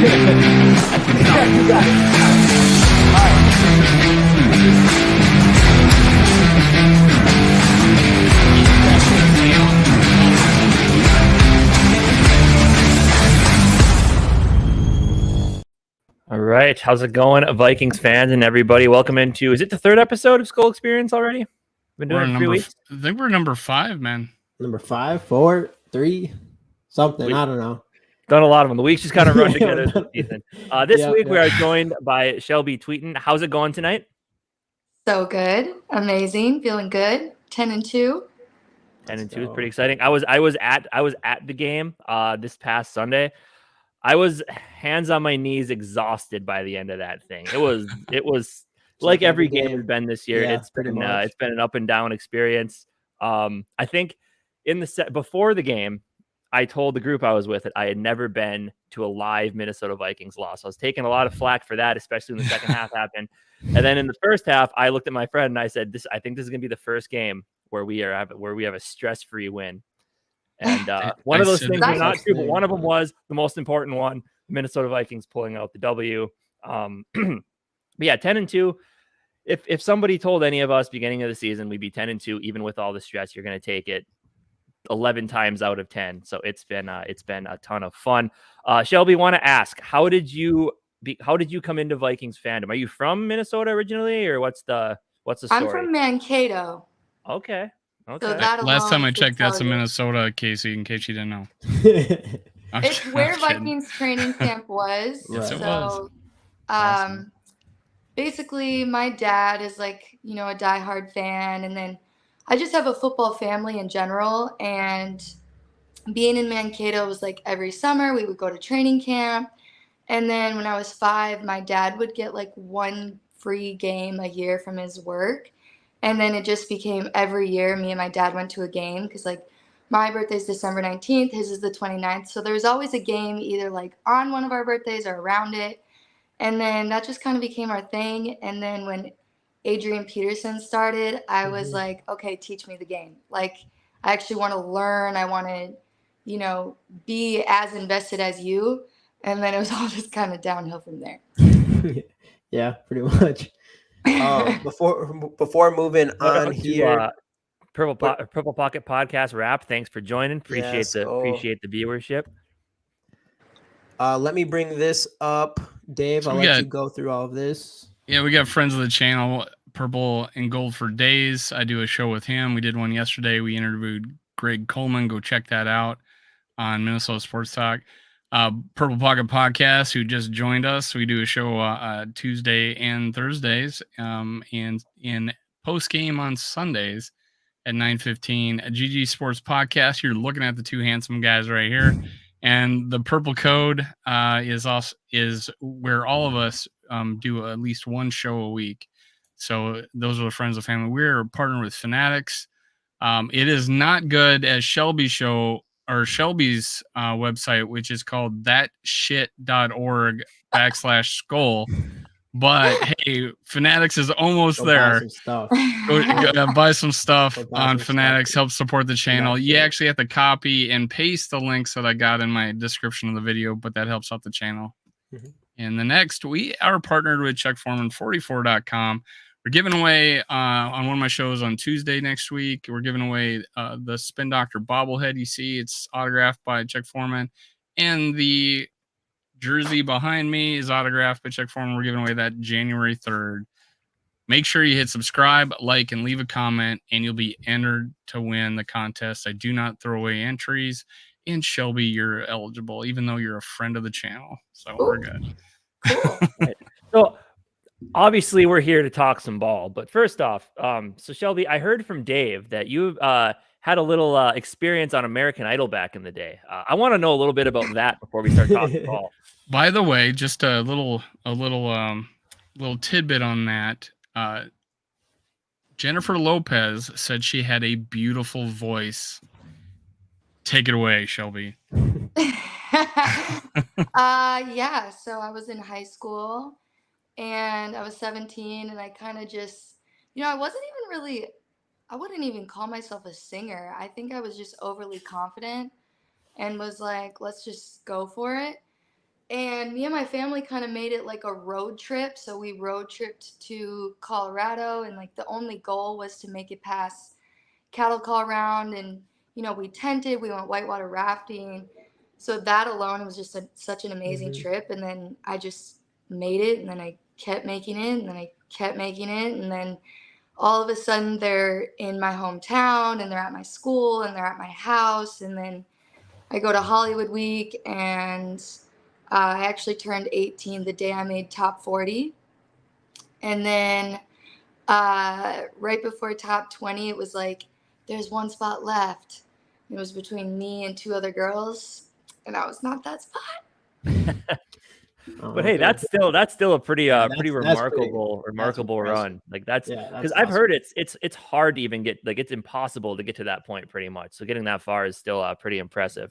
You got it. All right. All right, how's it going, Vikings fans and everybody? Welcome into, is it the third episode of Skull Experience already? Been doing it 3 weeks? I think we're number 5, man. Number 5, 4, 3, something. I don't know. Done a lot of them. The weeks just kind of run together this season. This week we are joined by Shelby Tweetin. How's it going tonight? So good. Amazing. Feeling good. 10-2. 10-2 is pretty exciting. I was at the game this past Sunday. I was hands on my knees, exhausted by the end of that thing. It was like every game has been this year. Yeah, it's been an up and down experience. I think in the set before the game, I told the group I was with that I had never been to a live Minnesota Vikings loss. I was taking a lot of flack for that, especially when the second half happened. And then in the first half, I looked at my friend and I said, I think this is going to be the first game where we have a stress-free win. And one of those things were not true, but one of them was the most important one: Minnesota Vikings pulling out the W. But yeah, 10-2. If somebody told any of us beginning of the season we'd be 10-2, even with all the stress, you're going to take it 11 times out of 10. So it's been a ton of fun. Shelby, want to ask, how did you come into Vikings fandom? Are you from Minnesota originally, or what's the story? I'm from Mankato. Okay. So last time I checked, that's in Minnesota, Casey, in case you didn't know. It's where Vikings training camp was. Yes, it was. Awesome. Basically, my dad is a diehard fan, and then I just have a football family in general. And being in Mankato was like every summer we would go to training camp, and then when I was 5, my dad would get like one free game a year from his work. And then it just became every year me and my dad went to a game because, like, my birthday's December 19th. His is the 29th. So there was always a game either, like, on one of our birthdays or around it. And then that just kind of became our thing. And then when Adrian Peterson started, I was like, okay, teach me the game. Like, I actually want to learn. I want to, be as invested as you. And then it was all just kind of downhill from there. Yeah, pretty much. Before moving on here, Purple Pocket Podcast wrap. Thanks for joining. Appreciate the viewership. Let me bring this up, Dave. I'll let you go through all of this. Yeah, we got friends of the channel, Purple and Gold for Days. I do a show with him. We did one yesterday. We interviewed Greg Coleman. Go check that out on Minnesota Sports Talk. Purple Pocket Podcast, who just joined us. We do a show Tuesday and Thursdays, and in post game on Sundays at 9:15. A GG Sports Podcast. You're looking at the two handsome guys right here, and the Purple Code is where all of us do at least one show a week. So those are the friends of the family. We're partnered with Fanatics. It is not good as Shelby's show. Or Shelby's website, which is called thatshit.org/skull. But hey, Fanatics is almost there. Go buy some stuff on Fanatics. Help support the channel. You actually have to copy and paste the links that I got in my description of the video, but that helps out the channel. And the next, we are partnered with ChuckForeman44.com. We're giving away on one of my shows on Tuesday next week. We're giving away the Spin Doctor bobblehead. You see, it's autographed by Chuck Foreman, and the jersey behind me is autographed by Chuck Foreman. We're giving away that January 3rd. Make sure you hit subscribe, like, and leave a comment, and you'll be entered to win the contest. I do not throw away entries. And Shelby, you're eligible, even though you're a friend of the channel. So we're good. Cool. Right. So obviously we're here to talk some ball, but first off, so Shelby, I heard from Dave that you had a little experience on American Idol back in the day. I want to know a little bit about that before we start talking ball. By the way, just a little tidbit on that. Jennifer Lopez said she had a beautiful voice. Take it away, Shelby. Yeah, so I was in high school and I was 17, and I kind of just, I wouldn't even call myself a singer. I think I was just overly confident and was like, let's just go for it. And me and my family kind of made it like a road trip. So we road tripped to Colorado, and like the only goal was to make it past cattle call round. And, we tented, we went whitewater rafting. So that alone was just such an amazing trip. And then I just made it, and then I kept making it, and then I kept making it. And then all of a sudden they're in my hometown, and they're at my school, and they're at my house. And then I go to Hollywood Week, and I actually turned 18 the day I made top 40. And then right before top 20, it was like, there's one spot left. It was between me and 2 other girls, and I was not that spot. But hey, that's still a pretty remarkable run. Like that's because I've heard it's hard to even get, like, it's impossible to get to that point pretty much. So getting that far is still pretty impressive.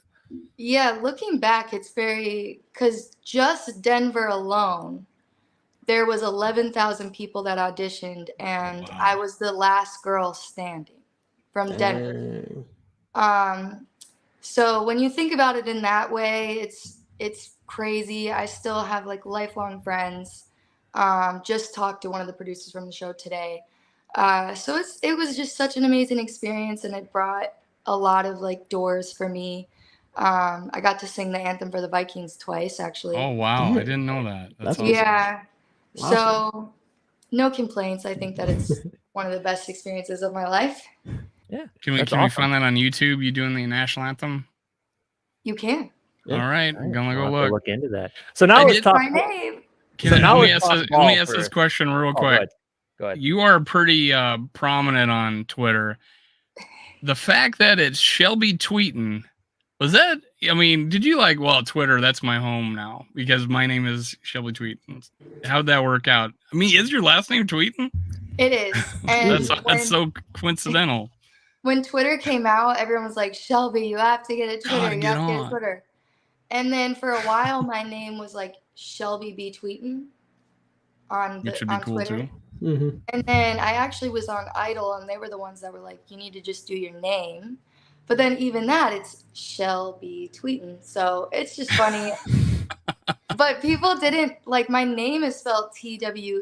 Yeah, looking back, it's because just Denver alone, there was 11,000 people that auditioned, and I was the last girl standing from Denver. So when you think about it in that way, it's crazy. I still have like lifelong friends. Just talked to one of the producers from the show today. So it was just such an amazing experience, and it brought a lot of like doors for me. I got to sing the anthem for the Vikings twice, actually. Oh, wow. I didn't know that. That's awesome. Yeah. Awesome. So no complaints. I think that it's one of the best experiences of my life. Yeah. Can we find that on YouTube? You doing the national anthem? You can. Yeah. All right. I'm going to go look into that. So now let's talk. My name. Let me ask this question real quick. Go ahead. You are pretty prominent on Twitter. The fact that it's Shelby Tweetin, was that, I mean, did you Twitter, that's my home now because my name is Shelby Tweetin. How'd that work out? I mean, is your last name Tweetin? It is. And that's so coincidental. When Twitter came out, everyone was like, Shelby, you have to get a Twitter. You have to get a Twitter. And then for a while, my name was like Shelby B. Tweetin on cool Twitter. Too. Mm-hmm. And then I actually was on Idol, and they were the ones that were like, you need to just do your name. But then even that, it's Shelby Tweetin. So it's just funny. But people didn't, like, my name is spelled Tweten.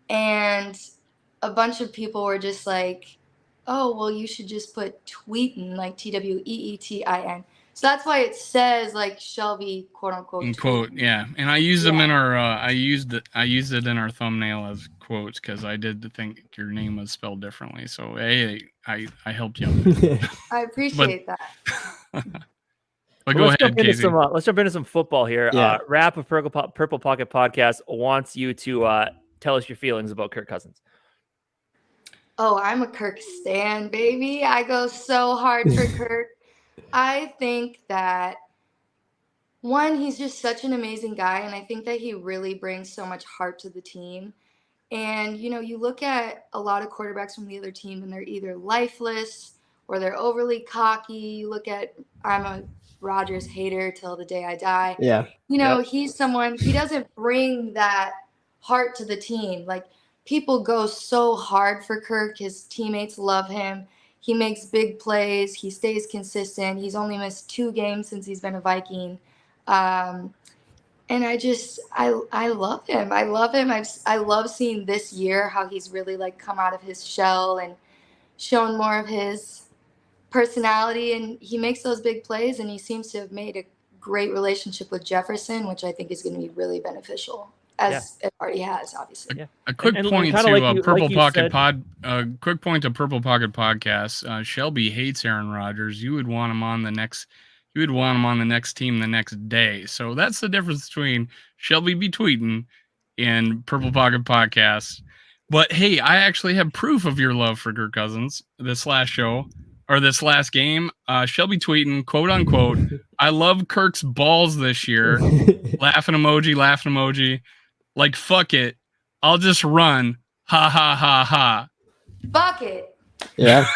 And a bunch of people were just like, oh, well, you should just put Tweetin, like Tweetin. So that's why it says like Shelby, quote unquote. In quote, yeah. And I used them in our I used it in our thumbnail as quotes because I did think your name was spelled differently. So hey, I helped you. I appreciate that. But go ahead, Casey. Let's jump into some football here. Yeah. Rap of Purple Pocket Podcast wants you to tell us your feelings about Kirk Cousins. Oh, I'm a Kirk stan, baby. I go so hard for Kirk. I think that, one, he's just such an amazing guy, and I think that he really brings so much heart to the team. And, you look at a lot of quarterbacks from the other team, and they're either lifeless or they're overly cocky. You look at, I'm a Rodgers hater till the day I die. Yeah. He's someone, he doesn't bring that heart to the team. Like, people go so hard for Kirk. His teammates love him. He makes big plays. He stays consistent. He's only missed 2 games since he's been a Viking. And I love him. I love him. I love seeing this year how he's really like come out of his shell and shown more of his personality. And he makes those big plays, and he seems to have made a great relationship with Jefferson, which I think is going to be really beneficial. As it already has, obviously. Yeah. A quick point to Purple Pocket Podcast. Shelby hates Aaron Rodgers. You would want him on the next team the next day. So that's the difference between Shelby be tweeting and Purple Pocket Podcast. But hey, I actually have proof of your love for Kirk Cousins this last show or this last game. Shelby tweeting, quote unquote, I love Kirk's balls this year. Laughing emoji. Like, fuck it. I'll just run. Ha, ha, ha, ha. Fuck it. Yeah.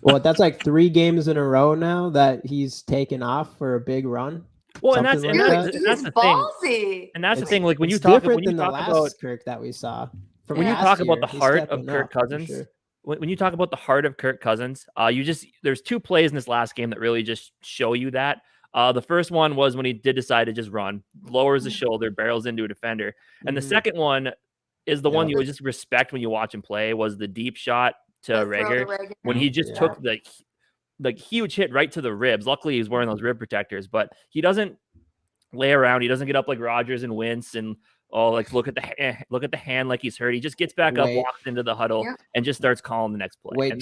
Well, that's like 3 games in a row now that he's taken off for a big run. Well, and that's the ballsy thing. And that's the thing. Like, when you talk about Kirk that we saw. When you talk about the heart of Kirk Cousins, sure. When you talk about the heart of Kirk Cousins, there's 2 plays in this last game that really just show you that. The first one was when he did decide to just run, lowers the shoulder, barrels into a defender. And the second one is the one you would just respect when you watch him play, was the deep shot to Reagor when he just took the huge hit right to the ribs. Luckily, he's wearing those rib protectors, but he doesn't lay around. He doesn't get up like Rodgers and wince and look at the hand like he's hurt. He just gets back up, walks into the huddle, and just starts calling the next play. And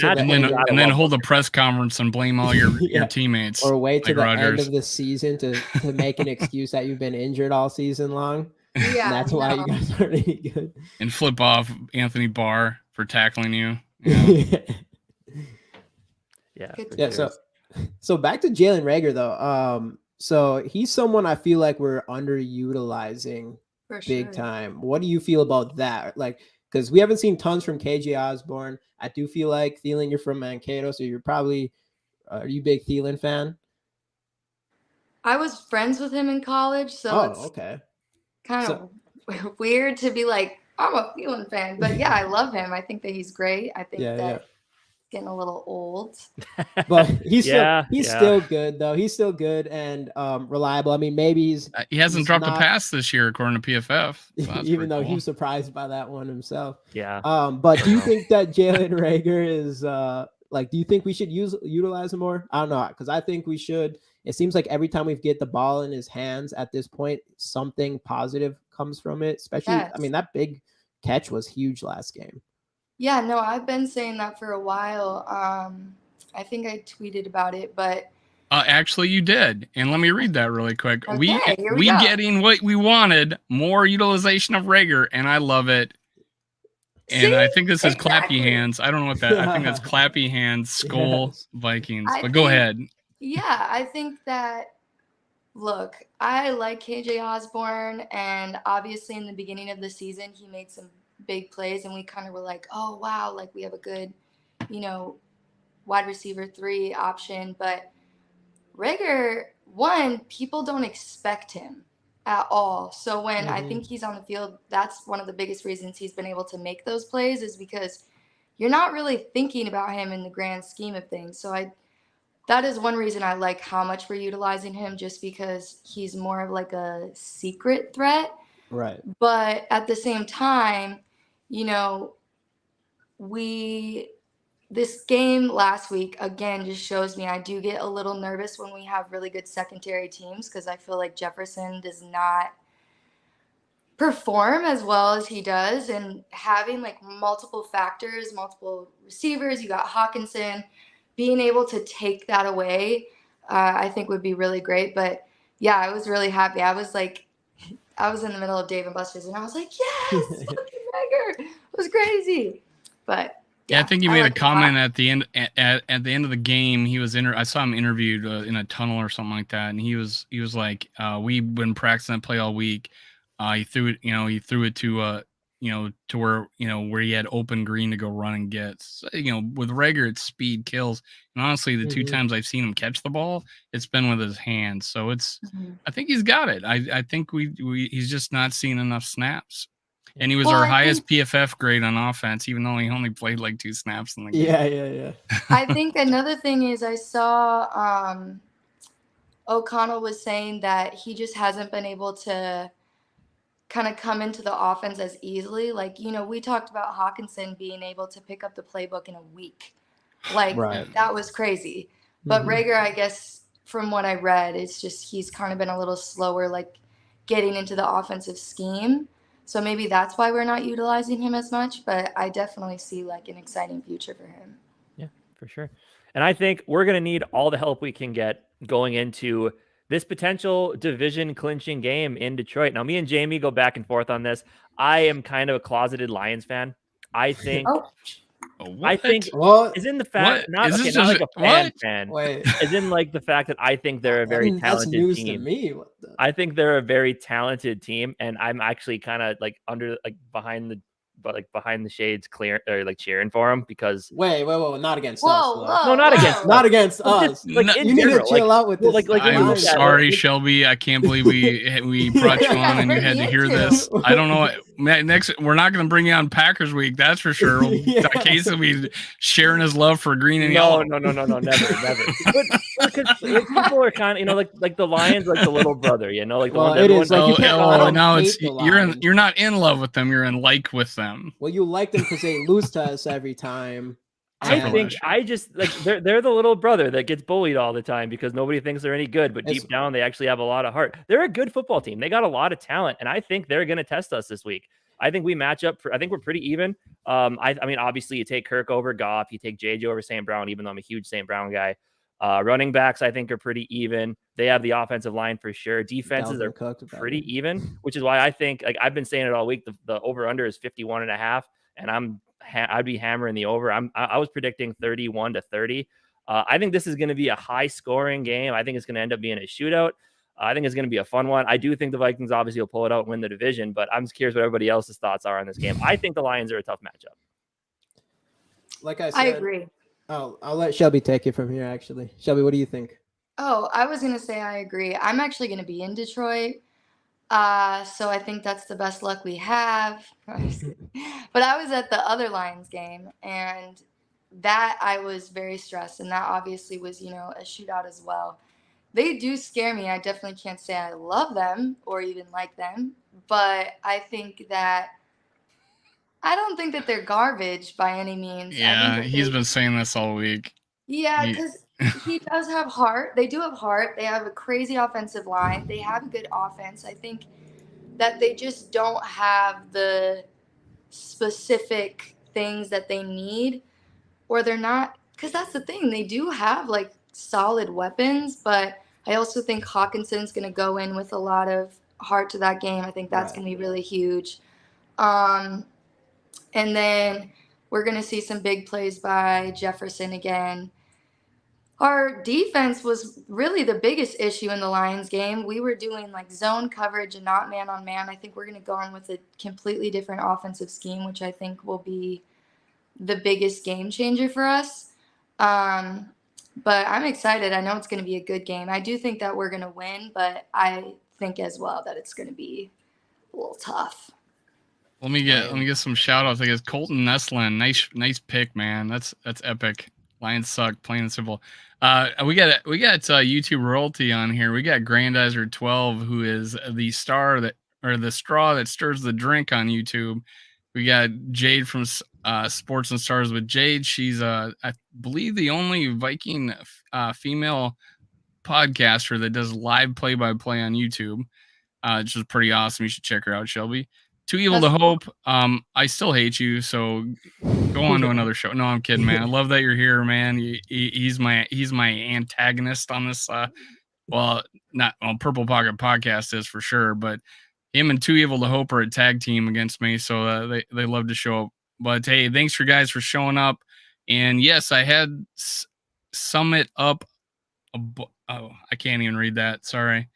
then hold a press conference and blame all your teammates, or wait to the end of the season to make an excuse that you've been injured all season long. Yeah, and that's why you guys aren't any good. And flip off Anthony Barr for tackling you. So back to Jalen Reagor though. So he's someone I feel like we're underutilizing big time. What do you feel about that? Like, because we haven't seen tons from KJ Osborne. I do feel like Thielen, you're from Mankato, so you're probably are you a big Thielen fan? I was friends with him in college, so it's kind of weird to be like, I'm a Thielen fan, but yeah, I love him. I think that he's great. I think that getting a little old, but he's still good though. He's still good and reliable. I mean, maybe he hasn't dropped a pass this year according to PFF, so even though he was surprised by that one himself. But do you think that Jalen Reagor is do you think we should utilize him more? I don't know, because I think we should. It seems like every time we get the ball in his hands at this point, something positive comes from it. Especially, I mean, that big catch was huge last game. Yeah, no, I've been saying that for a while. I think I tweeted about it, but actually you did. And let me read that really quick. We getting what we wanted, more utilization of Reagor, and I love it. And I think this is clappy hands. I don't know what that. I think that's clappy hands, skull Vikings. But go ahead. Yeah, I think that. Look, I like KJ Osborne, and obviously in the beginning of the season he made some big plays, and we kind of were like, oh wow, like we have a good, wide receiver 3 option. But Reagor, one, people don't expect him at all. So when I think he's on the field, that's one of the biggest reasons he's been able to make those plays, is because you're not really thinking about him in the grand scheme of things. So that is one reason I like how much we're utilizing him, just because he's more of like a secret threat. Right. But at the same time, this game last week, again, just shows me I do get a little nervous when we have really good secondary teams, because I feel like Jefferson does not perform as well as he does. And having like multiple factors, multiple receivers, you got Hawkinson, being able to take that away, I think would be really great. But yeah, I was really happy. I was in the middle of Dave and Buster's, and I was like, yes, fucking Reagor. It was crazy. But yeah, I think you made a comment at the end at the end of the game. He was I saw him interviewed in a tunnel or something like that, and he was like, we've been practicing that play all week. He threw it to to where he had open green to go run and get. So, with Reagor, it's speed kills. And honestly, the 2 times I've seen him catch the ball, it's been with his hands. So I think he's got it. I think he's just not seeing enough snaps. And he was our highest PFF grade on offense, even though he only played like 2 snaps in the game. Yeah. I think another thing is I saw O'Connell was saying that he just hasn't been able to kind of come into the offense as easily. Like, we talked about Hawkinson being able to pick up the playbook in a week. Like, that was crazy. But Reagor, I guess, from what I read, it's just he's kind of been a little slower, like, getting into the offensive scheme. So maybe that's why we're not utilizing him as much. But I definitely see, like, an exciting future for him. Yeah, for sure. And I think we're going to need all the help we can get going into this potential division clinching game in Detroit. Now, me and Jamie go back and forth on this. I am kind of a closeted Lions fan. I think, is in the fact, not like a fan, is in like the fact that I think they're a very talented team. To me. I think they're a very talented team, and I'm actually kind of like behind the shades, cheering for them because. Wait, not against us. No, not against us. You need to chill out with this. I'm sorry, Shelby. I can't believe we brought you on and you had to hear this. I don't know. next we're not going to bring you on Packers week. That's for sure. Casey will be sharing his love for green and yellow. No, never. But people are kind of, like the Lions, like the little brother, like the one. It is like you're not in love with them. You're in like with them. Well, you like them because they lose to us every time. I just like they're the little brother that gets bullied all the time because nobody thinks they're any good, but deep down they actually have a lot of heart. They're a good football team. They got a lot of talent, and I think they're going to test us this week. I think we match up. I think we're pretty even. I mean, obviously you take Kirk over Goff, you take JJ over St. Brown, even though I'm a huge St. Brown guy. Running backs, I think, are pretty even. They have the offensive line for sure. Defenses are pretty even, which is why I think, like I've been saying it all week, the over-under is 51.5, and I'd be hammering the over. I was predicting 31-30. I think this is going to be a high-scoring game. I think it's going to end up being a shootout. I think it's going to be a fun one. I do think the Vikings obviously will pull it out and win the division, but I'm just curious what everybody else's thoughts are on this game. I think the Lions are a tough matchup. Like I said, I agree. Oh, I'll let Shelby take it from here, actually. Shelby, what do you think? Oh, I was going to say I agree. I'm actually going to be in Detroit. So I think that's the best luck we have. But I was at the other Lions game, and that I was very stressed, and that obviously was, a shootout as well. They do scare me. I definitely can't say I love them or even like them, but I don't think that they're garbage by any means. Yeah, he's been saying this all week. Yeah, because he does have heart. They do have heart. They have a crazy offensive line. They have a good offense. I think that they just don't have the specific things that they need, or they're not, because that's the thing. They do have like solid weapons, but I also think Hawkinson's going to go in with a lot of heart to that game. I think that's going to be really huge. And then we're going to see some big plays by Jefferson again. Our defense was really the biggest issue in the Lions game. We were doing like zone coverage and not man on man. I think we're going to go in with a completely different offensive scheme, which I think will be the biggest game changer for us. But I'm excited. I know it's going to be a good game. I do think that we're going to win, but I think as well that it's going to be a little tough. Let me get some shout outs. I guess Colton Neslin, nice pick, man. That's epic. Lions suck, plain and simple. We got YouTube royalty on here. We got Grandizer 12, who is the straw that stirs the drink on YouTube. We got Jade from Sports and Stars with Jade. She's I believe the only Viking female podcaster that does live play-by-play on YouTube, which is pretty awesome. You should check her out, Shelby. Too Evil to Hope. I still hate you, so go on to another show. No, I'm kidding, man. I love that you're here, man. He's my antagonist on this. Purple Pocket Podcast is for sure, but him and Too Evil to Hope are a tag team against me, so they love to show up. But hey, thanks for guys for showing up. And yes, I had sum it up. I can't even read that. Sorry.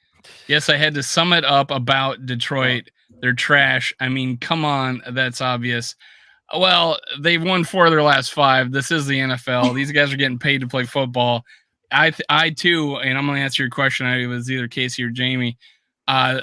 Yes, I had to sum it up about Detroit. They're trash. I mean, come on. That's obvious. Well, they've won 4 of their last 5. This is the NFL. These guys are getting paid to play football. I too, and I'm going to answer your question. It was either Casey or Jamie. I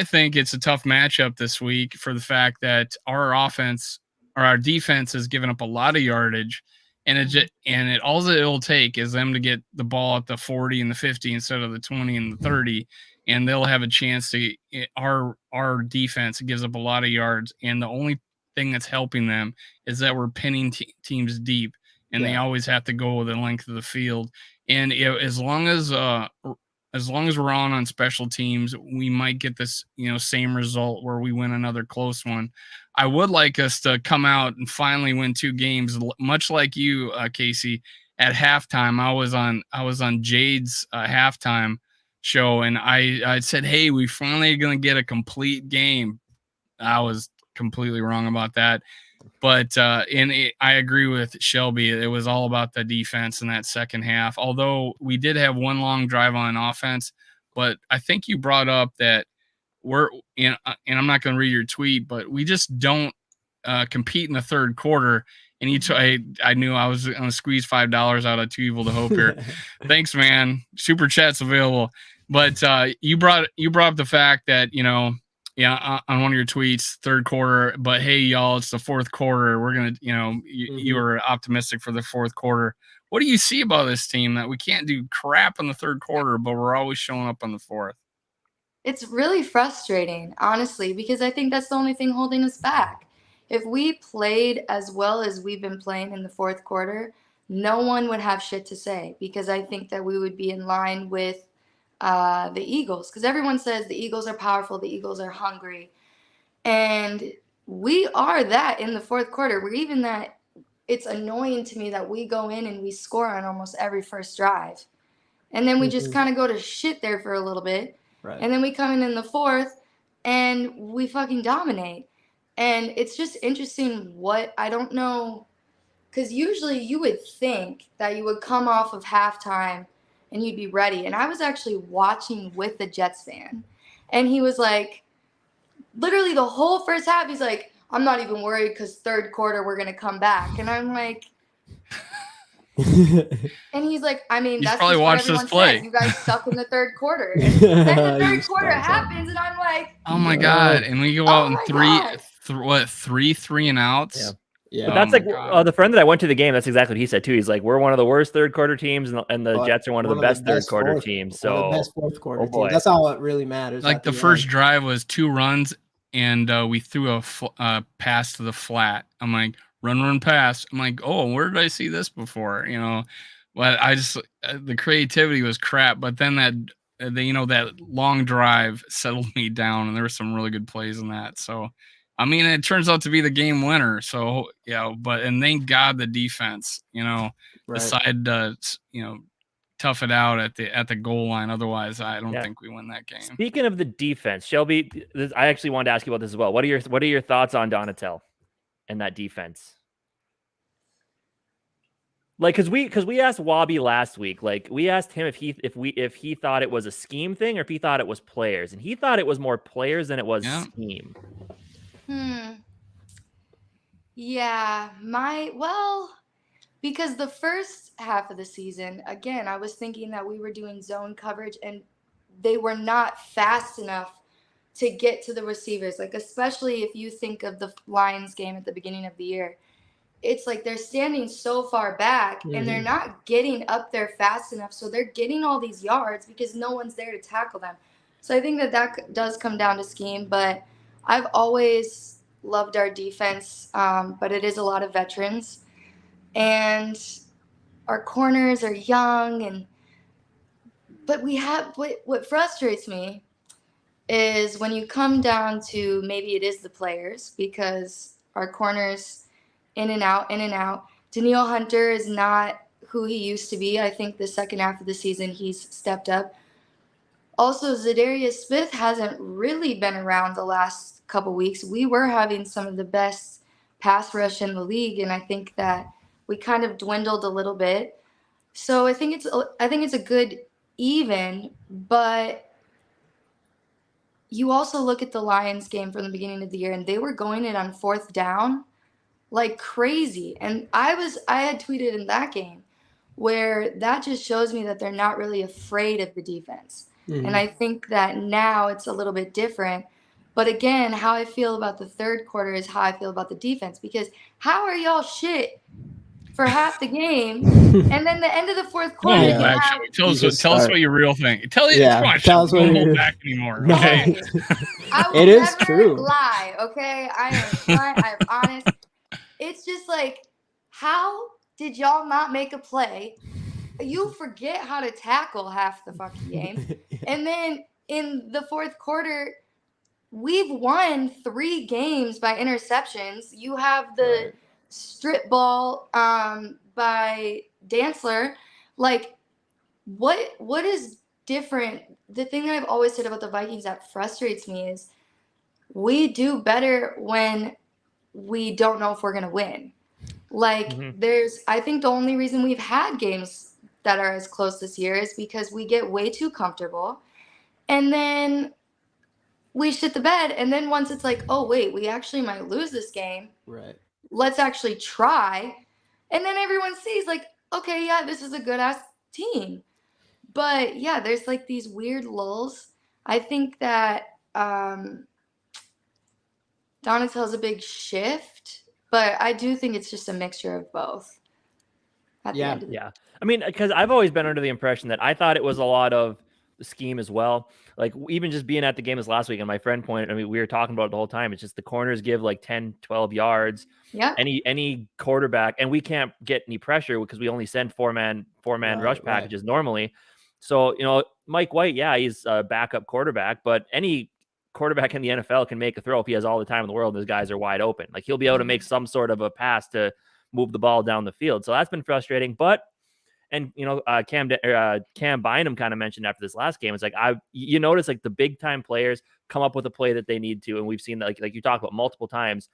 think it's a tough matchup this week for the fact that our defense has given up a lot of yardage, and all it'll take is them to get the ball at the 40 and the 50 instead of the 20 and the 30. And they'll have a chance to. Our defense gives up a lot of yards, and the only thing that's helping them is that we're pinning teams deep, and they always have to go the length of the field. And as long as we're on special teams, we might get this same result where we win another close one. I would like us to come out and finally win 2 games, much like you, Casey. At halftime, I was on Jade's halftime show, and I said, hey, we finally going to get a complete game. I was completely wrong about that, but I agree with Shelby. It was all about the defense in that second half, although we did have one long drive on offense. But I think you brought up that and I'm not going to read your tweet, but we just don't compete in the third quarter. And I knew I was going to squeeze $5 out of Too Evil to Hope here. Thanks, man. Super chat's available. But you brought up the fact that on one of your tweets, third quarter, but hey, y'all, it's the fourth quarter. We're going to, you were optimistic for the fourth quarter. What do you see about this team that we can't do crap in the third quarter, but we're always showing up on the fourth? It's really frustrating, honestly, because I think that's the only thing holding us back. If we played as well as we've been playing in the fourth quarter, no one would have shit to say, because I think that we would be in line with the Eagles, because everyone says the Eagles are powerful, the Eagles are hungry, and we are that in the fourth quarter. We're even that. It's annoying to me that we go in and we score on almost every first drive, and then we just kind of go to shit there for a little bit, and then we come in the fourth and we fucking dominate. And it's just interesting I don't know, because usually you would think that you would come off of halftime and you'd be ready. And I was actually watching with the Jets fan, and he was like, literally the whole first half, he's like, I'm not even worried because third quarter we're going to come back. And I'm like, and he's like, I mean, that's probably just what everyone says. You guys suck in the third quarter. And then the third quarter happens, and I'm like, oh my God. And we go out in 3 and outs. Yeah. But that's the friend that I went to the game, that's exactly what he said too. He's like, we're one of the worst third quarter teams, and the Jets are one of the best third quarter teams. So the best fourth quarter teams. That's all it really matters. Like the first drive was 2 runs, and we threw a pass to the flat. I'm like, run, pass. I'm like, oh, where did I see this before? But I just the creativity was crap. But then that long drive settled me down, and there were some really good plays in that. So. I mean, it turns out to be the game winner. So, and thank God the defense, decided to, tough it out at the goal line. Otherwise, I don't think we win that game. Speaking of the defense, Shelby, I actually wanted to ask you about this as well. What are your thoughts on Donatel and that defense? Like, because we asked Wabi last week, like we asked him if he thought it was a scheme thing or if he thought it was players, and he thought it was more players than it was scheme. Yeah, because the first half of the season, again, I was thinking that we were doing zone coverage and they were not fast enough to get to the receivers. Like, especially if you think of the Lions game at the beginning of the year, it's like they're standing so far back and they're not getting up there fast enough. So they're getting all these yards because no one's there to tackle them. So I think that does come down to scheme, but I've always loved our defense, but it is a lot of veterans, and our corners are young. But we have what frustrates me is when you come down to maybe it is the players, because our corners in and out. Danielle Hunter is not who he used to be. I think the second half of the season he's stepped up. Also, Zadarius Smith hasn't really been around the last couple weeks. We were having some of the best pass rush in the league, and I think that we kind of dwindled a little bit. So I think it's a good even, but you also look at the Lions game from the beginning of the year, and they were going in on fourth down like crazy. And I had tweeted in that game where that just shows me that they're not really afraid of the defense. And I think that now it's a little bit different. But again, how I feel about the third quarter is how I feel about the defense, because how are y'all shit for half the game, and then the end of the fourth quarter? Tell us what your real thing. Tell us what you're back anymore. Okay, I will never lie. Okay, I am blunt. I am honest. It's just like, how did y'all not make a play? You forget how to tackle half the fucking game. And then in the fourth quarter, we've won 3 games by interceptions. You have the strip ball by Dantzler. Like, what is different? The thing that I've always said about the Vikings that frustrates me is we do better when we don't know if we're going to win. Like, I think the only reason we've had games that are as close this year is because we get way too comfortable, and then we shit the bed. And then once it's like, oh wait, we actually might lose this game, let's actually try. And then everyone sees like, okay, yeah, this is a good ass team. But yeah, there's like these weird lulls. I think that Donatel's a big shift, but I do think it's just a mixture of both. At the end of the Yeah. I mean, because I've always been under the impression that I thought it was a lot of the scheme as well. Like even just being at the game this last week, and my friend pointed, I mean, we were talking about it the whole time. It's just the corners give like 10, 12 yards. Yeah. Any quarterback, and we can't get any pressure because we only send four-man rush packages normally. So, Mike White, yeah, he's a backup quarterback, but any quarterback in the NFL can make a throw if he has all the time in the world and those guys are wide open. Like he'll be able to make some sort of a pass to move the ball down the field. So that's been frustrating. But, and Cam Bynum kind of mentioned after this last game, it's like you notice like the big time players come up with a play that they need to, and we've seen that like you talk about multiple times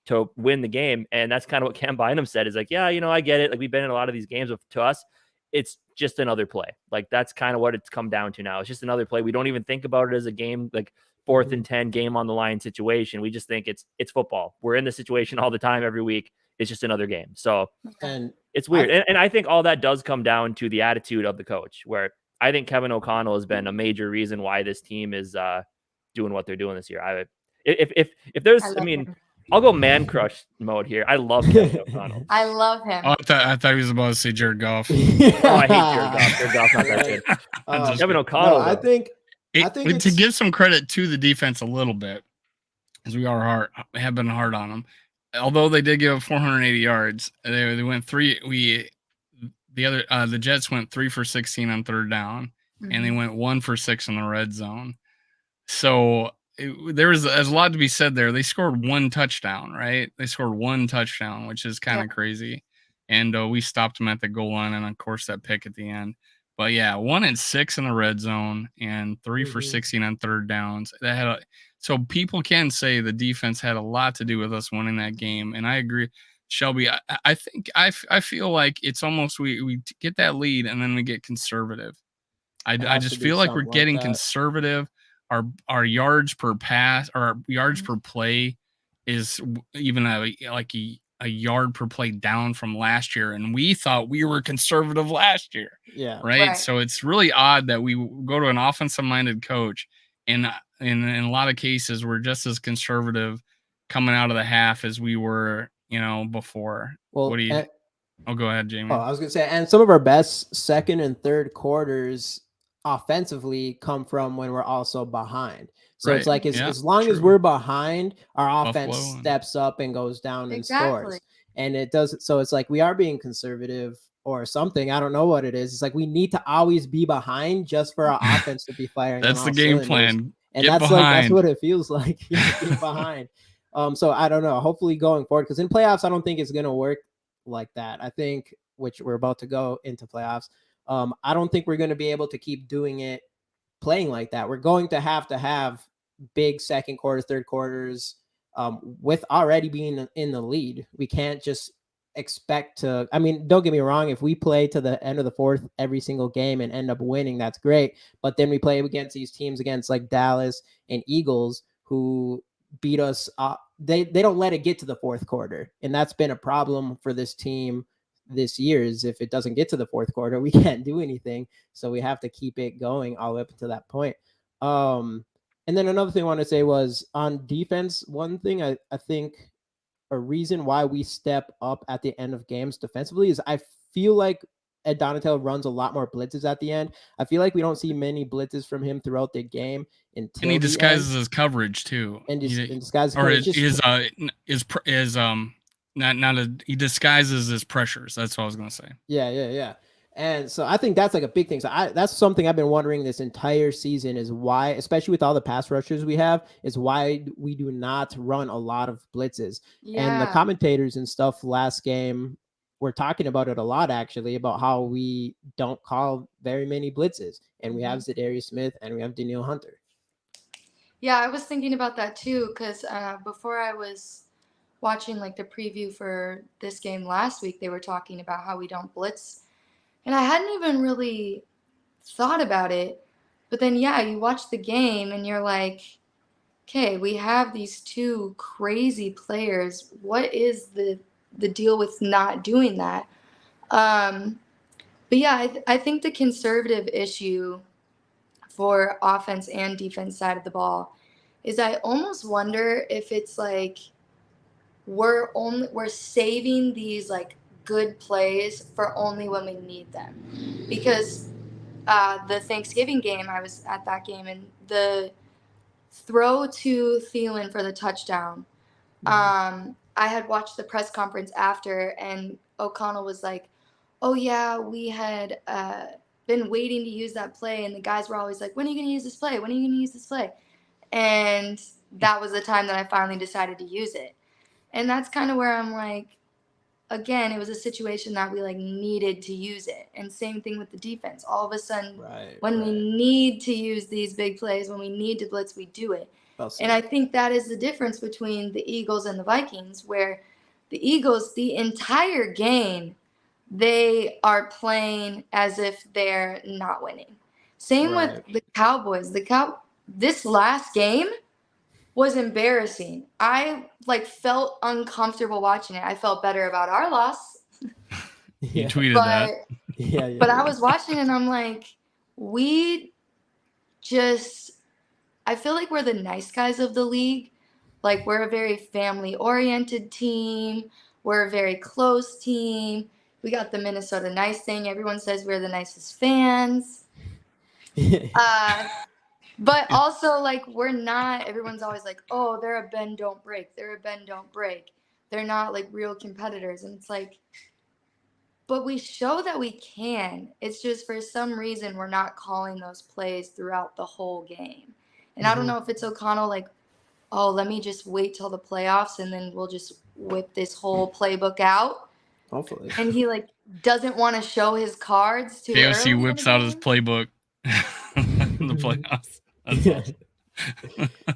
to win the game. And that's kind of what Cam Bynum said is like, yeah, I get it. Like we've been in a lot of these games, but to us, it's just another play. Like that's kind of what it's come down to now. It's just another play. We don't even think about it as a game, like 4th and 10 game on the line situation. We just think it's football. We're in this situation all the time, every week. It's just another game. So and it's weird. And I think all that does come down to the attitude of the coach, where I think Kevin O'Connell has been a major reason why this team is doing what they're doing this year. If there's, I'll go man crush mode here. I love Kevin O'Connell. I love him. Oh, I thought he was about to say Jared Goff. Oh, I hate Jared Goff. Jared Goff's not that good. Kevin O'Connell. No, I think to give some credit to the defense a little bit, as we have been hard on them. Although they did give up 480 yards, they went the Jets went 3 for 16 on third down, and they went 1 for 6 in the red zone. So there's a lot to be said there. They scored 1 touchdown, right? They scored 1 touchdown, which is kind of crazy. And we stopped them at the goal line, and of course that pick at the end. But yeah, 1 and 6 in the red zone, and 3 for 16 on third downs. So people can say the defense had a lot to do with us winning that game, and I agree, Shelby. I feel like it's almost we get that lead and then we get conservative. I just feel like we're getting conservative. Our yards per pass or our yards per play is even a yard per play down from last year, and we thought we were conservative last year. Yeah. Right. So it's really odd that we go to an offensive minded coach, and in a lot of cases we're just as conservative coming out of the half as we were, before. Well, what do you? Go ahead, Jamie. Oh, I was gonna say, and some of our best second and third quarters offensively come from when we're also behind. So it's like as long as we're behind, our offense steps up and goes down and scores. And it does. So it's like we are being conservative or something. I don't know what it is. It's like we need to always be behind just for our offense to be firing. That's the game plan. And that's what it feels like. Get behind. So I don't know. Hopefully going forward, because in playoffs, I don't think it's gonna work like that. I think, which we're about to go into playoffs. I don't think we're going to be able to keep doing it, playing like that. We're going to have big second quarters, third quarters, with already being in the lead. We can't just expect to, don't get me wrong. If we play to the end of the fourth every single game and end up winning, that's great. But then we play against these teams against like Dallas and Eagles who beat us. They don't let it get to the fourth quarter. And that's been a problem for this team this year. Is if it doesn't get to the fourth quarter, we can't do anything. So we have to keep it going all the way up to that point. And then another thing I want to say was on defense. One thing I think a reason why we step up at the end of games defensively is I feel like Ed Donatel runs a lot more blitzes at the end. I feel like we don't see many blitzes from him throughout the game until and he disguises his coverage too. And disguises or he disguises his pressures. That's what I was gonna say. Yeah. And so I think that's like a big thing. So that's something I've been wondering this entire season is why, especially with all the pass rushers we have, is why we do not run a lot of blitzes. Yeah. And the commentators and stuff last game were talking about it a lot, actually, about how we don't call very many blitzes. And we have Zadarius Smith and we have Danielle Hunter. Yeah, I was thinking about that too, because before I was watching like the preview for this game last week, they were talking about how we don't blitz. And I hadn't even really thought about it. But then, you watch the game and you're like, okay, we have these two crazy players. What is the deal with not doing that? But I think the conservative issue for offense and defense side of the ball is I almost wonder if it's like we're saving these like good plays for only when we need them. Because the Thanksgiving game, I was at that game, and the throw to Thielen for the touchdown, I had watched the press conference after, and O'Connell was like, oh yeah, we had been waiting to use that play, and the guys were always like, when are you going to use this play? When are you going to use this play? And that was the time that I finally decided to use it. And that's kind of where I'm like, again, it was a situation that we like needed to use it. And same thing with the defense. All of a sudden, when we need to use these big plays, when we need to blitz, we do it. And I think that is the difference between the Eagles and the Vikings, where the Eagles, the entire game, they are playing as if they're not winning. Same with the Cowboys. This last game was embarrassing. I like felt uncomfortable watching it. I felt better about our loss. You tweeted that. Yeah. But I was watching it and I'm like, I feel like we're the nice guys of the league. Like, we're a very family-oriented team. We're a very close team. We got the Minnesota nice thing. Everyone says we're the nicest fans. But also, like, we're not. Everyone's always like, oh, they're a bend, don't break. They're a bend, don't break. They're not, like, real competitors. And it's like, but we show that we can. It's just for some reason we're not calling those plays throughout the whole game. And I don't know if it's O'Connell like, oh, let me just wait till the playoffs and then we'll just whip this whole playbook out. Hopefully. And he like doesn't want to show his cards too early. KOC whips out his playbook in the playoffs.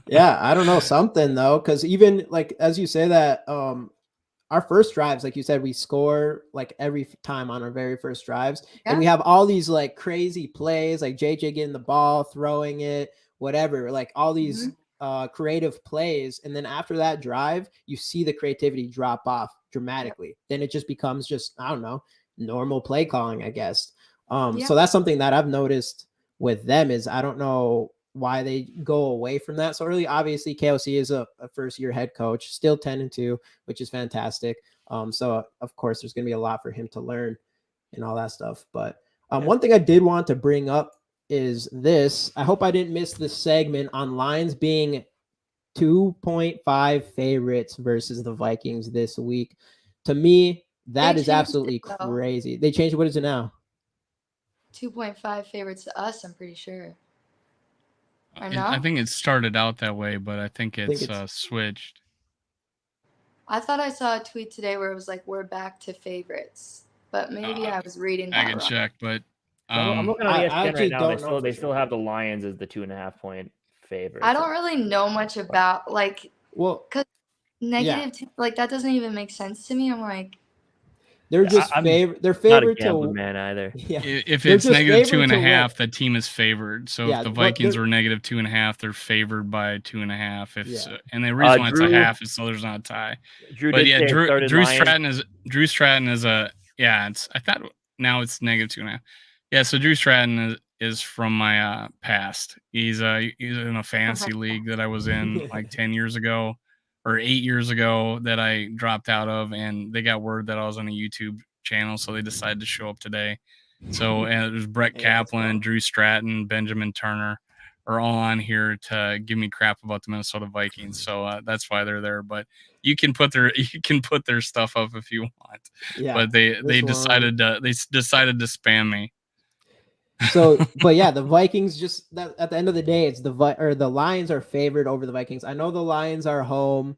Yeah, I don't know, something though, because even like as you say that, our first drives, like you said, we score like every time on our very first drives, and we have all these like crazy plays, like JJ getting the ball, throwing it, whatever, like all these creative plays, and then after that drive, you see the creativity drop off dramatically. Then it just becomes just, I don't know, normal play calling, I guess. So that's something that I've noticed with them is I don't know why they go away from that so early. Obviously, KOC is a first-year head coach, still 10-2, which is fantastic. So of course, there's going to be a lot for him to learn and all that stuff. But one thing I did want to bring up is this. I hope I didn't miss the segment on Lions being 2.5 favorites versus the Vikings this week. To me, that is absolutely crazy. They changed. What is it now? 2.5 favorites to us, I'm pretty sure. I think it started out that way, but I think it's switched. I thought I saw a tweet today where it was like, we're back to favorites, but maybe I was reading that I can wrong. check, but I'm looking on ESPN right now. They still have the Lions as the 2.5 point favorite. I don't really know much about like, because negative like that doesn't even make sense to me. I'm like, they're just they're favored not a gambling man either. Yeah. If it's negative 2.5, the team is favored. So if the Vikings were negative 2.5, they're favored by 2.5. And the reason why it's a half is so there's not a tie. Drew Stratton is a I thought now it's negative 2.5. Yeah, so Drew Stratton is from my past. He's in a fantasy league that I was in like 10 years ago. Or 8 years ago that I dropped out of, and they got word that I was on a YouTube channel, so they decided to show up today. So there's Brett Kaplan, Drew Stratton, Benjamin Turner are all on here to give me crap about the Minnesota Vikings. So that's why they're there. But you can put their stuff up if you want. Yeah, but they decided to spam me. So, but yeah, the Vikings just at the end of the day, it's the Lions are favored over the Vikings. I know the Lions are home,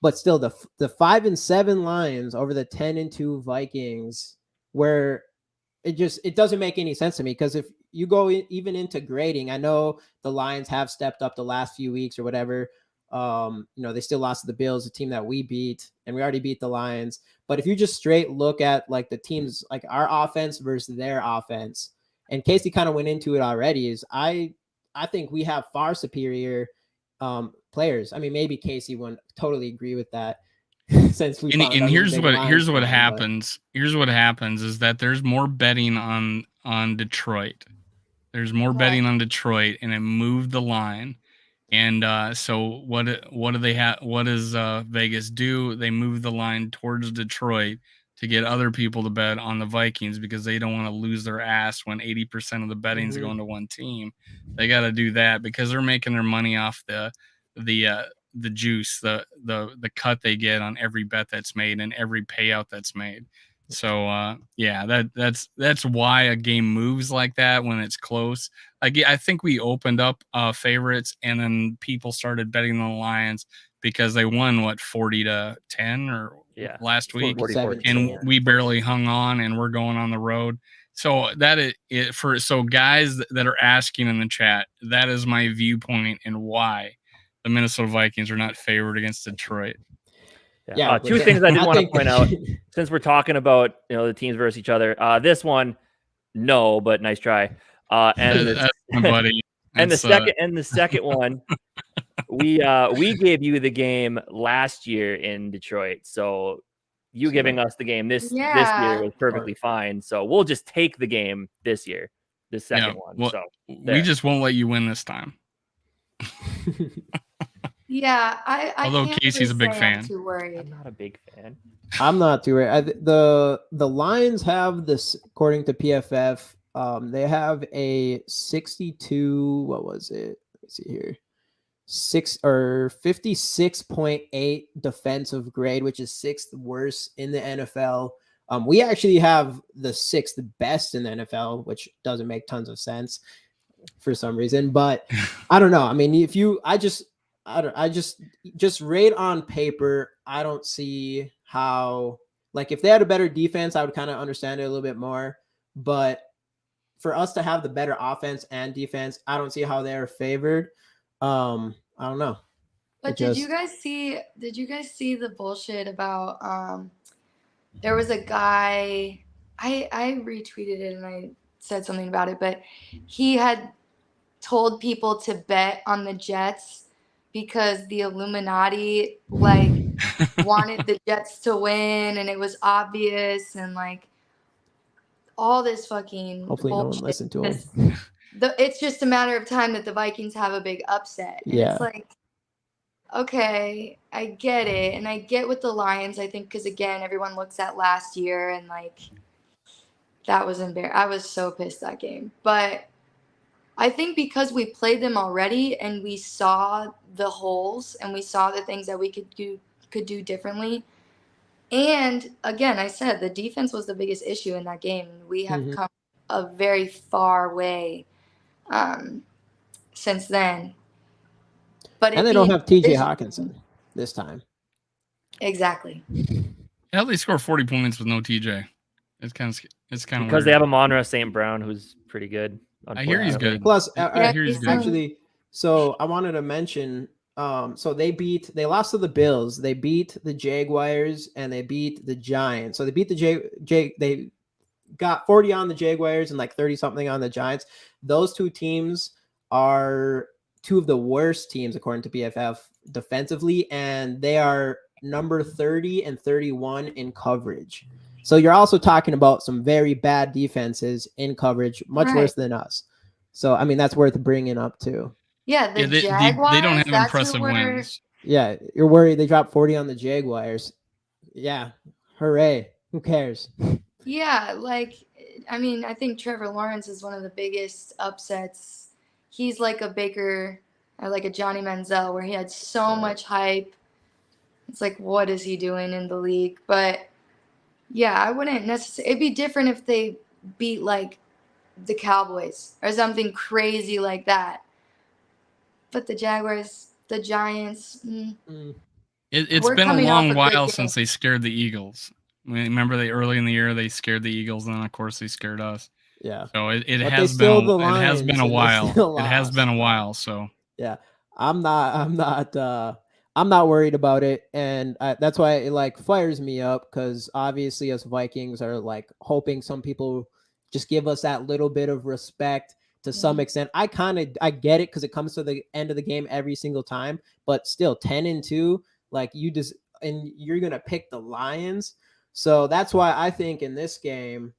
but still the 5-7 Lions over the 10-2 Vikings, where it doesn't make any sense to me. Because if you go even into grading, I know the Lions have stepped up the last few weeks or whatever. They still lost to the Bills, a team that we beat, and we already beat the Lions. But if you just straight look at like the teams, like our offense versus their offense. And Casey kind of went into it already. Is I think we have far superior players. I mean, maybe Casey wouldn't totally agree with that. Since we and here's what happens. Here's what happens is that there's more betting on Detroit. There's more betting on Detroit, and it moved the line. And so what do they have? What does Vegas do? They move the line towards Detroit to get other people to bet on the Vikings because they don't want to lose their ass when 80% of the betting's going to one team. They got to do that because they're making their money off the juice, the cut they get on every bet that's made and every payout that's made. So that's why a game moves like that when it's close. I think we opened up favorites and then people started betting the Lions because they won 40-10 or last week, and we barely hung on, and we're going on the road. So that so guys that are asking in the chat, that is my viewpoint and why the Minnesota Vikings are not favored against Detroit. Yeah, two things I did want to point out since we're talking about the teams versus each other. This one, no, but nice try. And that's my buddy. And the second one, we gave you the game last year in Detroit, so you giving us the game this year was perfectly fine. So we'll just take the game this year, the second one. Well, so we just won't let you win this time. Yeah, I although Casey's a big fan. I'm too worried. I'm not a big fan. I'm not too worried. The Lions have this, according to PFF, they have a 62. What was it? Let's see here, 56.8 defensive grade, which is 6th worst in the NFL. We actually have the 6th best in the NFL, which doesn't make tons of sense for some reason. But I don't know. I mean, I just rate on paper. I don't see how, like, if they had a better defense, I would kind of understand it a little bit more. But for us to have the better offense and defense, I don't see how they're favored. I don't know. But did you guys see the bullshit about there was a guy, I retweeted it and I said something about it, but he had told people to bet on the Jets because the Illuminati wanted the Jets to win and it was obvious and all this fucking hopefully bullshit. No one listened to him. It's just a matter of time that the Vikings have a big upset. And it's okay, I get it. And I get with the Lions, I think, because again, everyone looks at last year and that was embarrassing. I was so pissed that game. But I think because we played them already and we saw the holes and we saw the things that we could do differently. And again, I said the defense was the biggest issue in that game. We have come a very far way since then. But they don't have TJ Hawkinson this time. Exactly. How they score 40 points with no TJ? It's kind of because weird. They have Amon-Ra St. Brown, who's pretty good. I hear he's good. Plus, I hear he's good. Actually, so I wanted to mention, so they lost to the Bills, they beat the Jaguars, and they beat the Giants. So they beat the they got 40 on the Jaguars and 30 something on the Giants. Those two teams are two of the worst teams according to PFF defensively, and they are number 30 and 31 in coverage. So you're also talking about some very bad defenses in coverage, much worse than us. So, I mean, that's worth bringing up too. Yeah, Jaguars, they don't have impressive wins. Yeah, you're worried they dropped 40 on the Jaguars. Yeah, hooray. Who cares? Yeah, I mean, I think Trevor Lawrence is one of the biggest upsets. He's like a Baker, or like a Johnny Manziel, where he had so much hype. It's what is he doing in the league? But yeah, I wouldn't necessarily. It'd be different if they beat the Cowboys or something crazy like that. But the Jaguars, the Giants. It's been a long while since they scared the Eagles. Remember, early in the year they scared the Eagles, and then of course they scared us. Yeah. So it has been a while. It has been a while. So yeah, I'm not worried about it, and that's why it fires me up, because obviously us Vikings are hoping some people just give us that little bit of respect to some extent. I get it because it comes to the end of the game every single time, but still 10-2, you're gonna pick the Lions. So that's why I think in this game,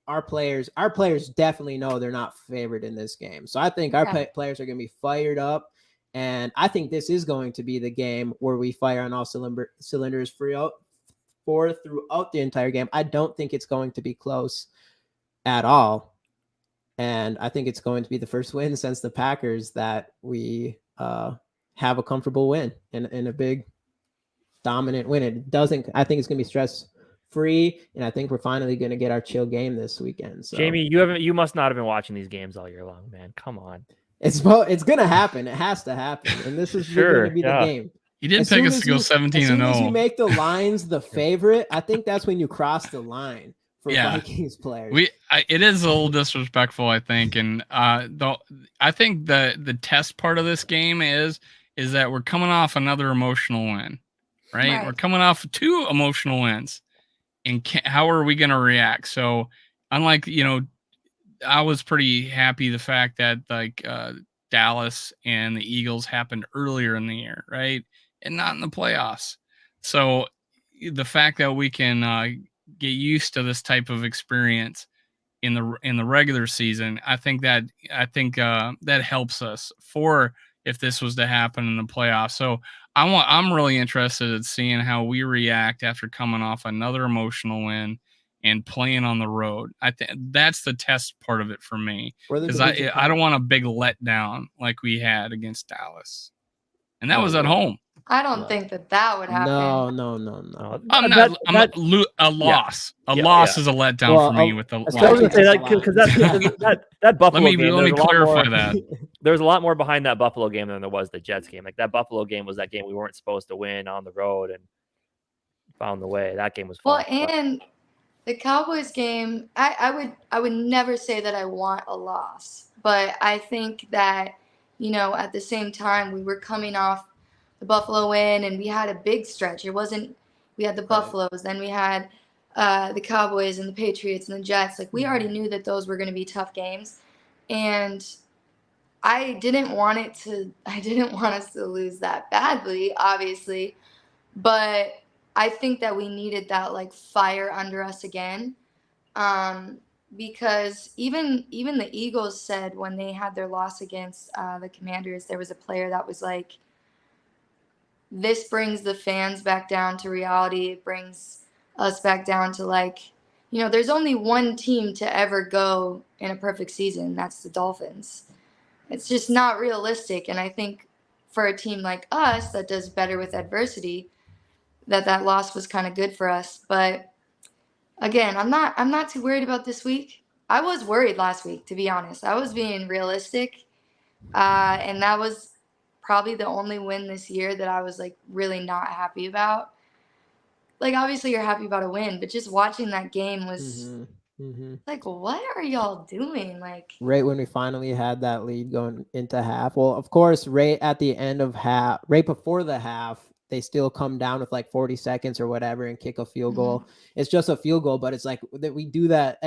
our players definitely know they're not favored in this game. So I think our players are going to be fired up. And I think this is going to be the game where we fire on all cylinders throughout the entire game. I don't think it's going to be close at all. And I think it's going to be the first win since the Packers that we have a comfortable win in a big dominant win. I think it's going to be stress-free, and I think we're finally going to get our chill game this weekend. So. Jamie, you must not have been watching these games all year long, man. Come on. It's going to happen. It has to happen. And this is going to be the game. He did pick us to go 17-0. As soon as you make the lines the favorite, I think that's when you cross the line for Vikings players. It is a little disrespectful, I think. And I think the test part of this game is that we're coming off another emotional win, right? We're coming off 2 emotional wins. And how are we going to react? So unlike, I was pretty happy the fact that Dallas and the Eagles happened earlier in the year, right? And not in the playoffs. So the fact that we can get used to this type of experience in the regular season, I think that helps us for if this was to happen in the playoffs. So I'm really interested in seeing how we react after coming off another emotional win and playing on the road. I think that's the test part of it for me, because I don't want a big letdown like we had against Dallas, and that was at home. I don't think that would happen. No. A loss. A loss is a letdown for me with the. I was going to say because that Buffalo game. Let me clarify that. There was a lot more behind that Buffalo game than there was the Jets game. Like that Buffalo game was that game we weren't supposed to win on the road and found the way. That game was fun. Well, and the Cowboys game, I would never say that I want a loss, but I think that, at the same time we were coming off the Buffalo win and we had a big stretch. We had the Buffaloes, then we had the Cowboys and the Patriots and the Jets. Like we already knew that those were going to be tough games, and I didn't want us to lose that badly, obviously, but I think that we needed that fire under us again, because even the Eagles said when they had their loss against the Commanders, there was a player that was like, this brings the fans back down to reality. It brings us back down to there's only one team to ever go in a perfect season. That's the Dolphins. It's just not realistic. And I think for a team like us that does better with adversity, that loss was kind of good for us. But again, I'm not too worried about this week. I was worried last week, to be honest. I was being realistic. And that was probably the only win this year that I was really not happy about. Obviously you're happy about a win, but just watching that game was what are y'all doing? Right when we finally had that lead going into half. Well, of course, right at the end of half, right before the half, they still come down with 40 seconds or whatever and kick a field goal. It's just a field goal, but it's that we do that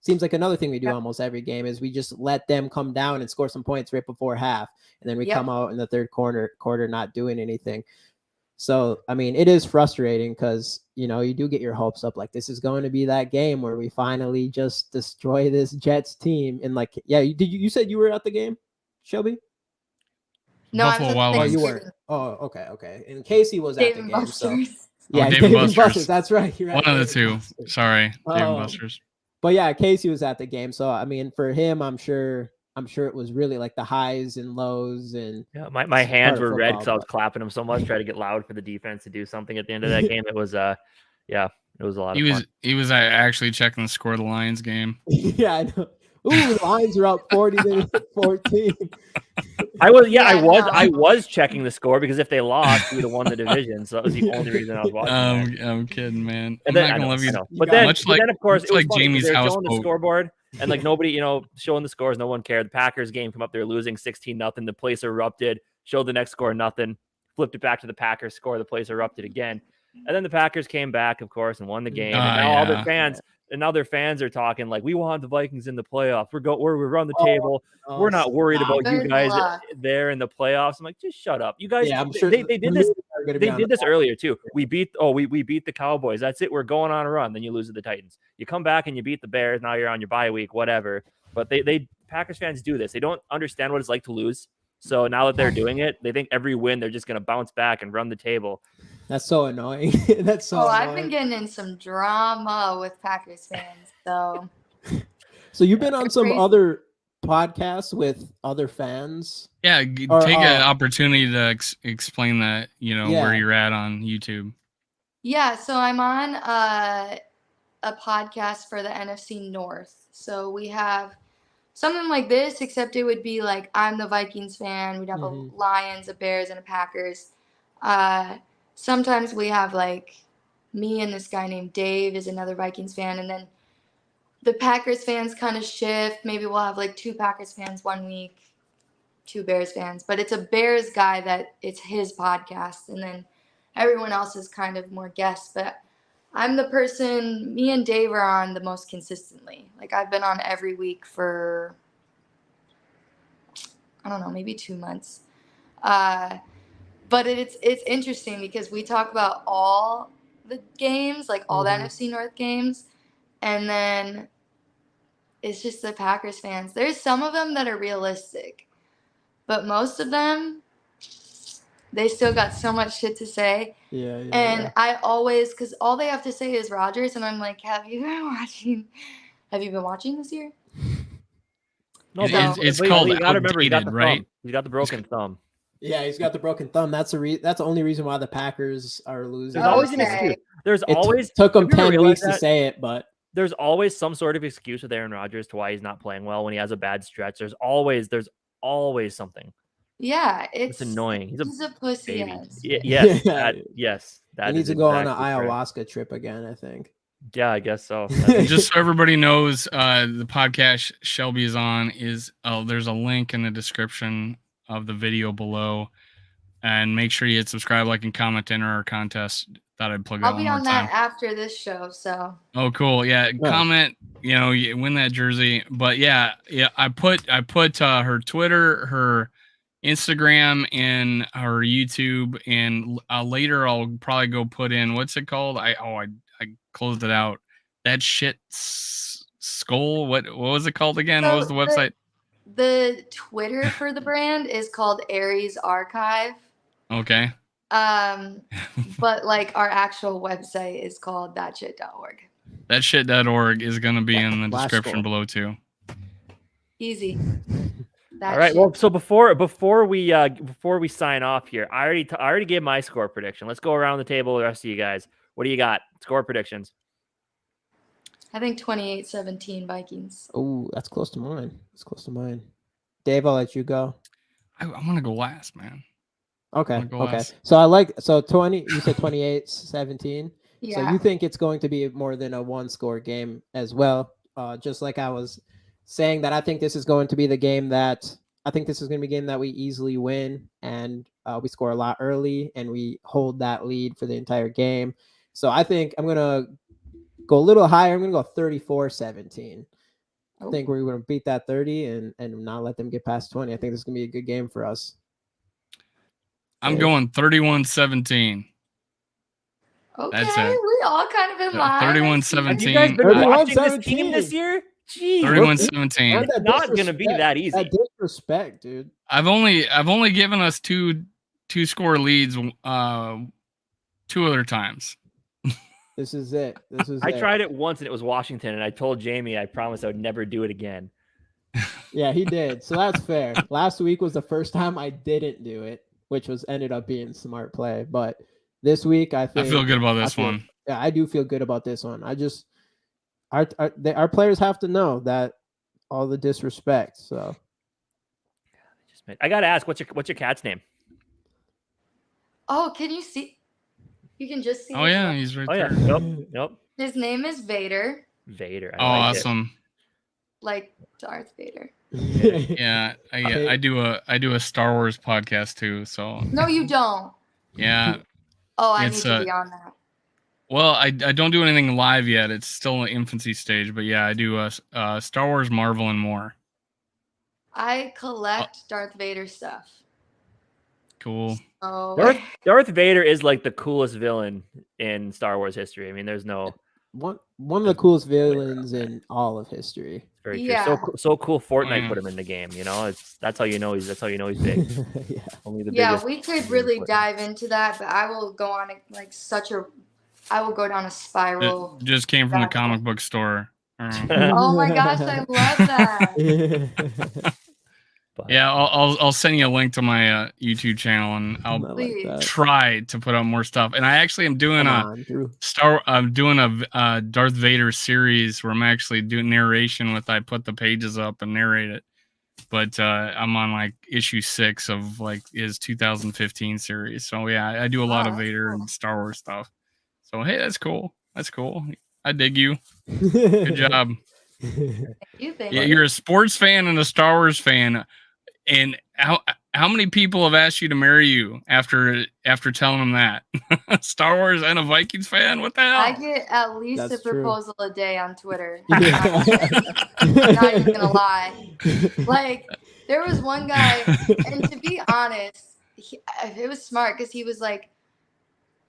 seems like another thing we do almost every game is we just let them come down and score some points right before half. And then we come out in the third quarter not doing anything. So, I mean, it is frustrating because, you do get your hopes up. This is going to be that game where we finally just destroy this Jets team. And you said you were at the game, Shelby? No, Buffalo Wild Wings. Oh, you were. Oh, okay. And Casey was at the game. So. Yeah, Dave and Buster's. That's right. You're one of the two. Sorry, Dave and Buster's. But yeah, Casey was at the game. So, I mean, for him, I'm sure it was really the highs and lows. And my hands were red because I was clapping him so much, trying to get loud for the defense to do something at the end of that game. It was, it was a lot of fun. He was actually checking the score of the Lions game. Yeah, I know. Ooh, the Lions are up 40-14. I was checking the score because if they lost, we'd have won the division. So that was the only reason I was watching. I'm kidding, man. And then, But then, of course, it was like Jamie's house showing the scoreboard and nobody, showing the scores. No one cared. The Packers game come up, they're losing 16-0. The place erupted. Showed the next score, nothing. Flipped it back to the Packers score. The place erupted again. And then the Packers came back, of course, and won the game. And now all the fans, now their fans are talking like, we want the Vikings in the playoffs. We're on the table. We're not worried about you guys there in the playoffs. I'm like, just shut up. You guys, I'm sure they did this. They did this earlier too. We beat the Cowboys. That's it. We're going on a run. Then you lose to the Titans. You come back and you beat the Bears. Now you're on your bye week, whatever. But Packers fans do this. They don't understand what it's like to lose. So now that they're doing it, they think every win they're just going to bounce back and run the table. That's so annoying. That's so annoying. I've been getting in some drama with Packers fans. So you've been on some other podcasts with other fans? Yeah, take an opportunity to explain that, where you're at on YouTube. Yeah, so I'm on a podcast for the NFC North. So we have something like this, except it would be like I'm the Vikings fan. We'd have a Lions, a Bears, and a Packers. Sometimes we have like me and this guy named Dave is another Vikings fan, and then the Packers fans kind of shift. Maybe we'll have like 2 Packers fans one week, 2 Bears fans, but it's a Bears guy that it's his podcast, and then everyone else is kind of more guests. But I'm the person, me and Dave are on the most consistently. Like I've been on every week for, I don't know, maybe 2 months. But it's interesting because we talk about all the games, like all the NFC North games, and then it's just the Packers fans. There's some of them that are realistic, but most of them, they still got so much shit to say. And I always, because all they have to say is Rodgers, and I'm like, have you been watching this year? No, it's called. You gotta remember, he got the right. He got the broken thumb. Yeah, he's got the broken thumb. That's the only reason why the Packers are losing. There's always an excuse. There's always took him 10 weeks to say it, but there's always some sort of excuse with Aaron Rodgers to why he's not playing well when he has a bad stretch. There's always something. Yeah, it's annoying. He's a pussy. Yes, yes. He needs to go on an ayahuasca trip again, I think. Yeah, I guess so. Just so everybody knows, the podcast Shelby is on is there's a link in the description of the video below, and make sure you hit subscribe, like, and comment to enter our contest. Thought I'd plug that. I'll be on that after this show. So. Oh, cool. Yeah, comment. You win that jersey. But yeah. I put her Twitter, her Instagram, and her YouTube, and later I'll probably go put in what's it called? I closed it out. That shit skull. What was it called again? What was the website? The Twitter for the brand is called Aries Archive. Okay. But like our actual website is called thatshit.org. Thatshit.org is going to be in the description below too. Easy. All right. Well, so before we sign off here, I already gave my score prediction. Let's go around the table, the rest of you guys. What do you got? Score predictions. I think 28-17 Vikings. Oh, that's close to mine. Dave, I'll let you go. I'm gonna go last, man. Okay. So 20. You said 28-17. Yeah. So you think it's going to be more than a 1-score game as well? Just like I was saying that I think this is going to be the game that we easily win, and we score a lot early and we hold that lead for the entire game. So I think I'm gonna go a little higher. I'm gonna go 34-17. I think we're gonna beat that 30 and not let them get past 20. I think this is gonna be a good game for us. I'm going 31-17. Okay, that's it. We all kind of in line. 31-17. Have you guys been watching this team this year? Jeez, 31-17. It's not gonna be that easy. That disrespect, dude. I've only given us two score leads 2 other times. This is it. I tried it once and it was Washington, and I told Jamie I promised I would never do it again. Yeah, he did. So that's fair. Last week was the first time I didn't do it, which ended up being smart play. But this week, I feel good about this one. Yeah, I do feel good about this one. Our players have to know that all the disrespect. So I gotta ask, what's your cat's name? Oh, can you see? You can just see. Oh yeah, he's right there. Yeah. Yep. His name is Vader. Vader. Awesome. Like Darth Vader. Yeah, I do a Star Wars podcast too. So no, you don't. Yeah. Oh, I need to be on that. Well, I don't do anything live yet. It's still in infancy stage, but yeah, I do Star Wars, Marvel, and more. I collect Darth Vader stuff. Cool. So... Darth Vader is like the coolest villain in Star Wars history. I mean, there's no one of the coolest villains in all of history. Very true. So cool. Fortnite put him in the game. You know, that's how you know he's big. Yeah. Only the yeah, we could really dive into that, but I will go on I will go down a spiral. It just came from the comic book store. Oh my gosh, I love that. Yeah, I'll send you a link to my YouTube channel, and I'll try to put out more stuff. And I actually am doing a Darth Vader series where I'm actually doing narration with. I put the pages up and narrate it. But I'm on like issue 6 of like his 2015 series. So yeah, I do a lot of Vader and Star Wars stuff. So hey, that's cool. That's cool. I dig you. Good job. Yeah, you're a sports fan and a Star Wars fan. And how many people have asked you to marry you after telling them that? Star Wars and a Vikings fan? What the hell? I get at least a proposal a day on Twitter. I'm not even gonna lie. Like, there was one guy, and to be honest, it was smart because he was like,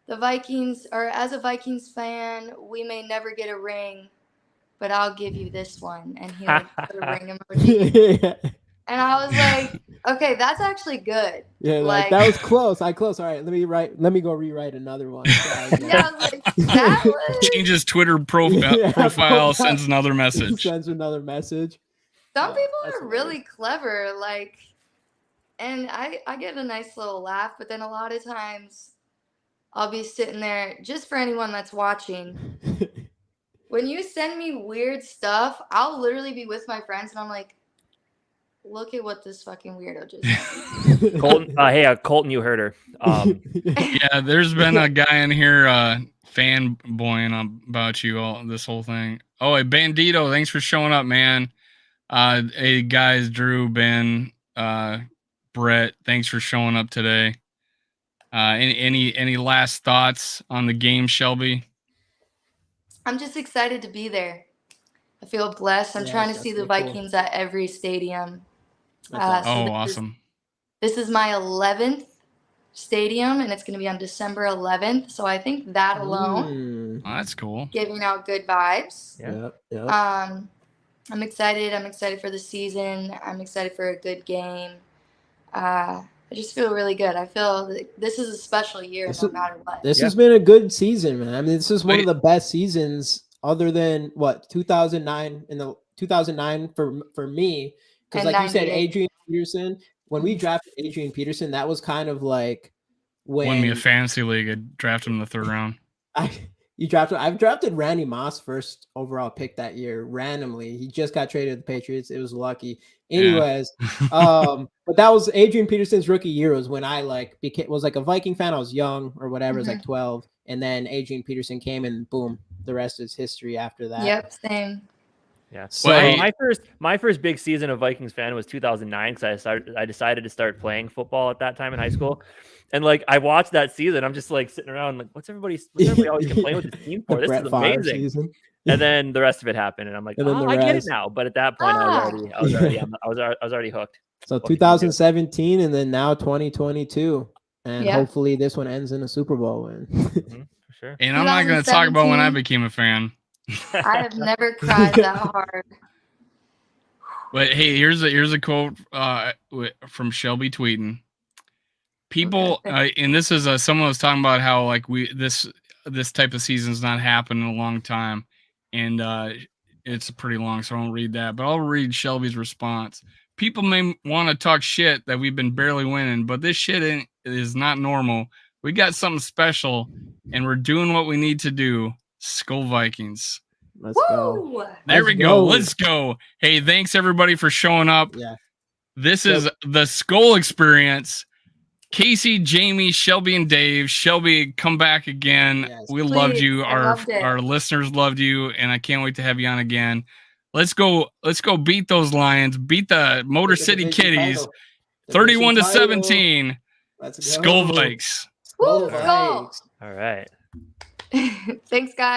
the Vikings, or as a Vikings fan, we may never get a ring, but I'll give you this one. And he like put a ring emoji. And I was like, okay, that's actually good. Yeah, like that was close. Close. All right, let me go rewrite another one. Yeah, like that was... Changes Twitter profile, sends another message. Sends another message. Some people are really clever, like, and I get a nice little laugh, but then a lot of times I'll be sitting there, just for anyone that's watching. When you send me weird stuff, I'll literally be with my friends and I'm like, look at what this fucking weirdo just said. Colton, Colton, you heard her. Yeah, there's been a guy in here fanboying about you all this whole thing. Oh, hey, Bandito, thanks for showing up, man. Hey guys, Drew, Ben, Brett, thanks for showing up today. Any last thoughts on the game, Shelby? I'm just excited to be there. I feel blessed. I'm trying to see the Vikings at every stadium. Awesome. This is my 11th stadium, and it's going to be on December 11th. So I think that alone, that's cool. Giving out good vibes. Yeah. I'm excited. I'm excited for the season. I'm excited for a good game. I just feel really good. I feel that this is a special year, no matter what. This has been a good season, man. I mean, this is one of the best seasons, other than 2009 in the 2009 for me, because like you said, Adrian Peterson. When we drafted Adrian Peterson, that was kind of like when won me a fantasy league. I drafted him in the 3rd round. I've drafted Randy Moss first overall pick that year randomly. He just got traded to the Patriots. It was lucky. Anyways, but that was Adrian Peterson's rookie year. Was when I was a Viking fan. I was young or whatever. It was like 12, and then Adrian Peterson came, and boom, the rest is history after that. Yep, same. Yeah. So my first big season of Vikings fan was 2009 because I decided to start playing football at that time in high school, and like I watched that season. I'm just like sitting around like, what's everybody always complaining with this team for? This is amazing. And then the rest of it happened, and I'm like, I get it now. But at that point, I was already hooked. So 2017, and then now 2022, and hopefully this one ends in a Super Bowl win. For sure. And I'm not going to talk about when I became a fan. I have never cried that hard. But hey, here's a quote from Shelby Tweetin. People, and this is someone was talking about how like this type of season's not happened in a long time, and it's pretty long, so I won't read that. But I'll read Shelby's response. People may want to talk shit that we've been barely winning, but this shit is not normal. We got something special, and we're doing what we need to do. Skull Vikings. Let's go. There we go. Let's go. Hey, thanks everybody for showing up. Yeah. This is the Skull Experience. Casey, Jamie, Shelby, and Dave. Shelby, come back again. Yes, we loved you. Our listeners loved you, and I can't wait to have you on again. Let's go beat those Lions. Beat the Motor City Kitties. 31-17. Let's go. Skull Vikes. Skull. All right. Thanks, guys.